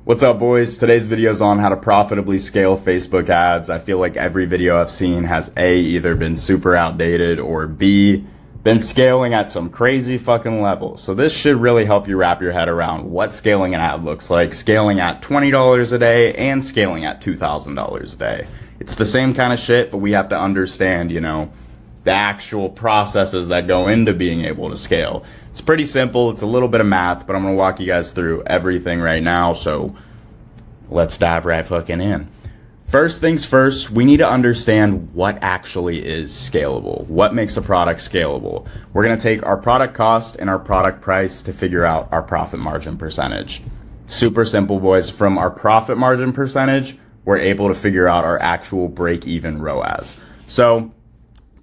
What's up, boys? Today's video is on how to profitably scale Facebook ads. I feel like every video I've seen has A, either been super outdated, or B, been scaling at some crazy fucking level. So this should really help you wrap your head around what scaling an ad looks like, scaling at $20 a day and scaling at $2,000 a day. It's the same kind of shit, but we have to understand, the actual processes that go into being able to scale. It's pretty simple. It's a little bit of math, but I'm going to walk you guys through everything right now. So let's dive right fucking in. First things first, we need to understand what actually is scalable. What makes a product scalable? We're going to take our product cost and our product price to figure out our profit margin percentage. Super simple, boys. From our profit margin percentage, we're able to figure out our actual break-even ROAS. So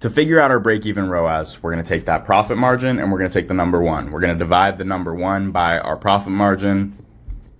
to figure out our break-even ROAS, we're going to take that profit margin and we're going to take the number one. We're going to divide the number one by our profit margin.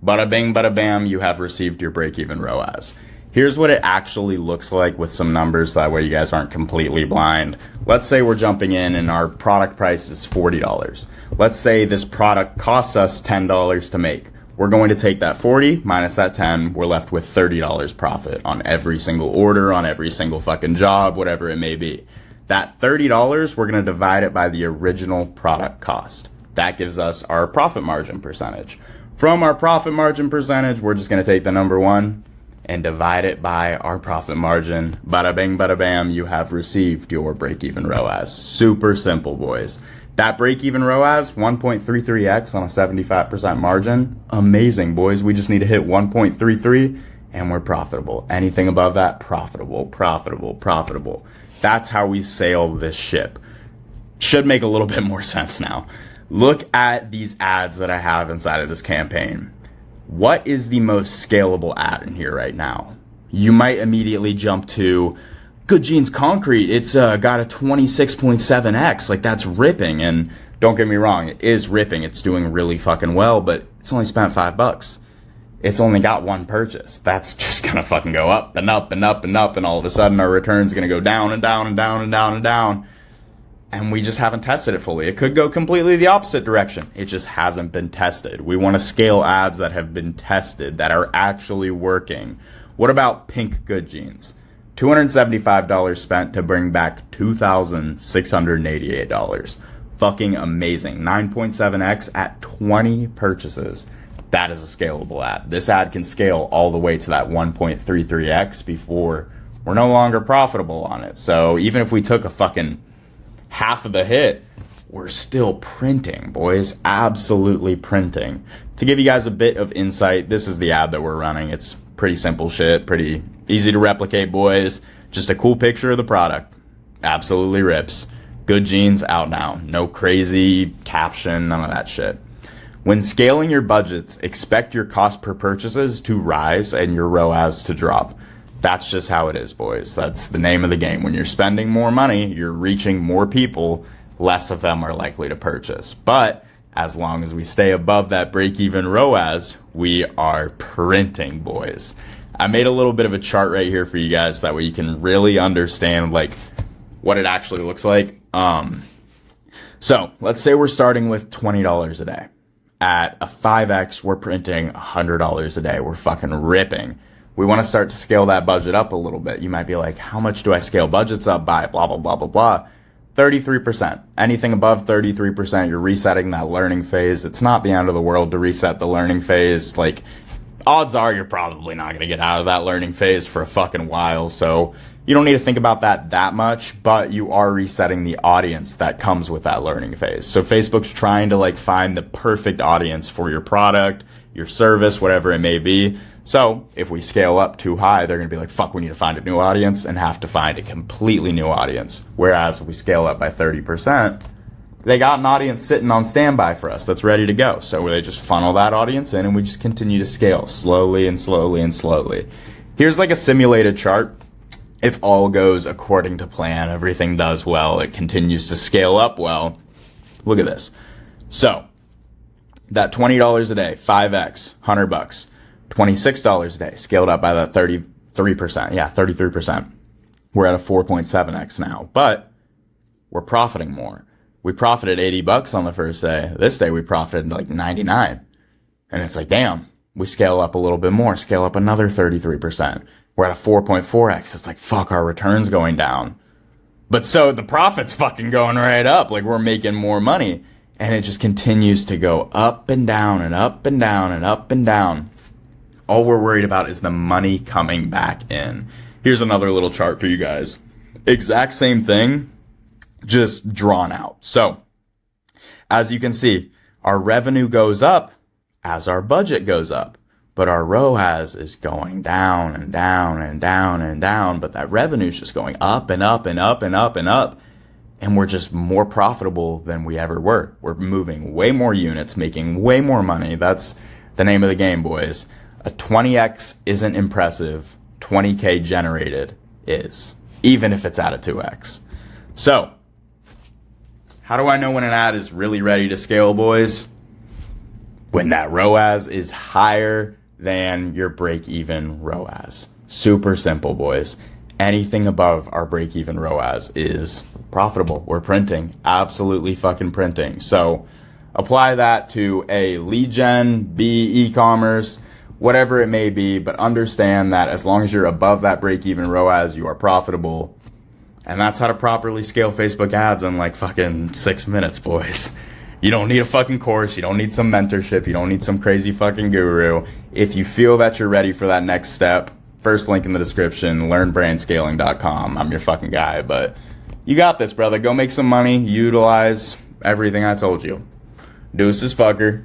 Bada bing, bada bam, you have received your break-even ROAS. Here's what it actually looks like with some numbers, that way you guys aren't completely blind. Let's say we're jumping in and our product price is $40. Let's say this product costs us $10 to make. We're going to take that 40 minus that 10. We're left with $30 profit on every single order, on every single fucking job, whatever it may be. That $30, we're going to divide it by the original product cost. That gives us our profit margin percentage. From our profit margin percentage, we're just going to take the number one and divide it by our profit margin. Bada bing, bada bam, you have received your break-even ROAS. Super simple, boys. That break-even ROAS, 1.33x on a 75% margin. Amazing, boys. We just need to hit 1.33 and we're profitable. Anything above that, profitable, profitable, profitable. That's how we sail this ship. Should make a little bit more sense now. Look at these ads that I have inside of this campaign. What is the most scalable ad in here right now? You might immediately jump to Good Genes Concrete. It's got a 26.7x. Like, that's ripping. And don't get me wrong, it is ripping. It's doing really fucking well, but it's only spent $5. It's only got one purchase. That's just gonna fucking go up and up and up and up, and all of a sudden our return's gonna go down and down and down and down and down. And we just haven't tested it fully. It could go completely the opposite direction. It just hasn't been tested. We want to scale ads that have been tested, that are actually working. What about Pink Good Genes? $275 spent to bring back $2,688. Fucking amazing. 9.7x at 20 purchases. That is a scalable ad. This ad can scale all the way to that 1.33x before we're no longer profitable on it. So even if we took a fucking half of the hit, we're still printing, boys. Absolutely printing. To give you guys a bit of insight, this is the ad that we're running. It's pretty simple shit, pretty easy to replicate, boys. Just a cool picture of the product. Absolutely rips. Good Genes out now. No crazy caption, none of that shit. When scaling your budgets, expect your cost per purchases to rise and your ROAS to drop. That's just how it is, boys. That's the name of the game. When you're spending more money, you're reaching more people, less of them are likely to purchase. But as long as we stay above that break-even ROAS, we are printing, boys. I made a little bit of a chart right here for you guys, that way you can really understand what it actually looks like. So let's say we're starting with $20 a day. At a 5x, we're printing $100 a day. We're fucking ripping. We want to start to scale that budget up a little bit. You might be like, how much do I scale budgets up by? Blah, blah, blah, blah, blah. 33%. Anything above 33%, you're resetting that learning phase. It's not the end of the world to reset the learning phase. Odds are you're probably not going to get out of that learning phase for a fucking while. So you don't need to think about that much, but you are resetting the audience that comes with that learning phase. So Facebook's trying to find the perfect audience for your product, your service, whatever it may be. So if we scale up too high, they're going to be like, fuck, we need to find a new audience, and have to find a completely new audience. Whereas if we scale up by 30%, they got an audience sitting on standby for us that's ready to go. So they just funnel that audience in and we just continue to scale slowly and slowly and slowly. Here's a simulated chart. If all goes according to plan, everything does well, it continues to scale up well. Look at this. So that $20 a day, 5x, $100. $26 a day, scaled up by that 33%. Yeah, 33%. We're at a 4.7x now, but we're profiting more. We profited $80 on the first day. This day we profited like 99. And it's like, damn, We scale up a little bit more, scale up another 33%. We're at a 4.4x. It's like, fuck, our return's going down. But so the profit's fucking going right up. Like, we're making more money. And it just continues to go up and down and up and down and up and down. All we're worried about is the money coming back in. Here's another little chart for you guys. Exact same thing, just drawn out. So, as you can see, our revenue goes up as our budget goes up. But our ROAS is going down and down and down and down. But that revenue is just going up and up and up and up and up. And we're just more profitable than we ever were. We're moving way more units, making way more money. That's the name of the game, boys. A 20x isn't impressive. 20K generated is, even if it's at a 2x. So, how do I know when an ad is really ready to scale, boys? When that ROAS is higher than your break-even ROAS. Super simple, boys. Anything above our break-even ROAS is profitable. We're printing. Absolutely fucking printing. So apply that to A, lead gen, B, e-commerce, whatever it may be, but understand that as long as you're above that break-even ROAS, you are profitable. And that's how to properly scale Facebook ads in like fucking 6 minutes, boys. You don't need a fucking course. You don't need some mentorship. You don't need some crazy fucking guru. If you feel that you're ready for that next step, first link in the description, learnbrandscaling.com. I'm your fucking guy, but you got this, brother. Go make some money. Utilize everything I told you. Deuces, fucker.